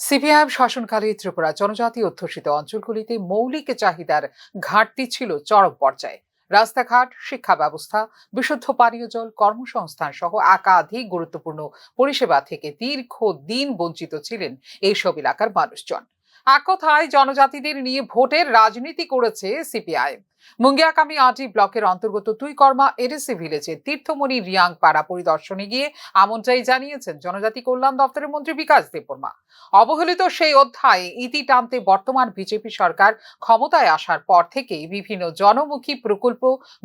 CPIM শাসনকালে ত্রিপুরা জনজাতি অধ্যুষিত অঞ্চলগুলিতে মৌলিক চাহিদার ঘাটতি ছিল চরম পর্যায়ে। রাস্তাঘাট, শিক্ষা ব্যবস্থা, বিশুদ্ধ পানীয় জল, কর্মসংস্থান সহ একাধিক গুরুত্বপূর্ণ পরিষেবা থেকে দীর্ঘদিন বঞ্চিত ছিলেন এইসব এলাকার মানুষজন। এক কথায় জনজাতিদের নিয়ে ভোটের রাজনীতি করেছে সিপিআইএম। মুঙ্গিয়াকামি আটি ব্লকের অন্তর্গত তুইকর্মা এডিসি ভিলেজে তীর্থমণি রিয়াং পাড়া পরিদর্শনে গিয়ে এমনটাই জানিয়েছেন জনজাতি কল্যাণ দপ্তরের মন্ত্রী বিকাশ দেববর্মা। অবহেলিত সেই অধ্যায়ে ইতি টানতে বর্তমান বিজেপি সরকার ক্ষমতায় আসার পর থেকেই বিভিন্ন জনমুখী প্রকল্প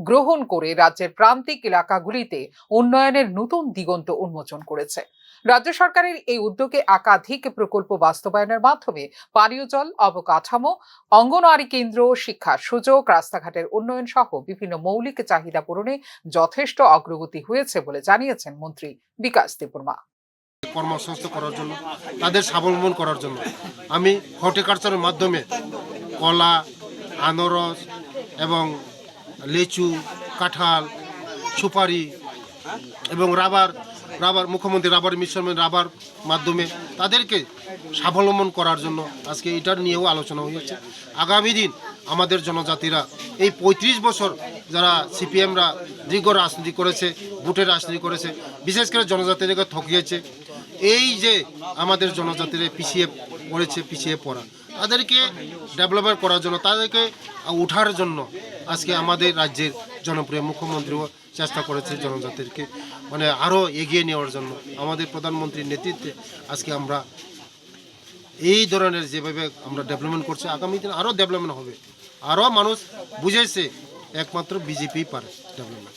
গ্রহণ করে রাজ্যের প্রান্তিক এলাকাগুলিতে উন্নয়নের নতুন দিগন্ত উন্মোচন করেছে। রাজ্য সরকারের এই উদ্যোগে একাধিক প্রকল্প বাস্তবায়নের মাধ্যমে পানীয় জল, অবকাঠামো, অঙ্গনওয়াড়ি কেন্দ্র, শিক্ষার সুযোগ, রাস্তাঘাটের উন্নয়ন সহ বিভিন্ন মৌলিক চাহিদা পূরণে যথেষ্ট অগ্রগতি হয়েছে বলে জানিয়েছেন মন্ত্রী বিকাশ দেববর্মা। কর্মসংস্থান করার জন্য, তাদের স্বাবলম্বন করার জন্য আমি হর্টিকালচারের মাধ্যমে কলা, আনারস এবং লিচু, কাঁঠাল, সুপারি এবং রাবার মুখ্যমন্ত্রী রাবার মিশন রাবার মাধ্যমে তাদেরকে স্বাবলম্বন করার জন্য আজকে এটার নিয়েও আলোচনা হয়েছে। আগামী দিন আমাদের জনজাতিরা এই ৩৫ বছর যারা সিপিএমরা দীর্ঘ রাজনীতি করেছে, ভোটের রাজনীতি করেছে, বিশেষ করে জনজাতিদেরকে ঠকিয়েছে, এই যে আমাদের জনজাতিরা পিছিয়ে পড়া, তাদেরকে ডেভেলপমেন্ট করার জন্য, তাদেরকে উঠার জন্য আজকে আমাদের রাজ্যের জনপ্রিয় মুখ্যমন্ত্রীও চেষ্টা করেছে জনজাতিকে আরও এগিয়ে নেওয়ার জন্য। আমাদের প্রধানমন্ত্রীর নেতৃত্বে আজকে আমরা এই ধরনের যেভাবে আমরা ডেভেলপমেন্ট করছি, আগামী দিন আরও ডেভেলপমেন্ট হবে। আরও মানুষ বুঝেছে একমাত্র বিজেপি পারে ডেভেলপমেন্ট।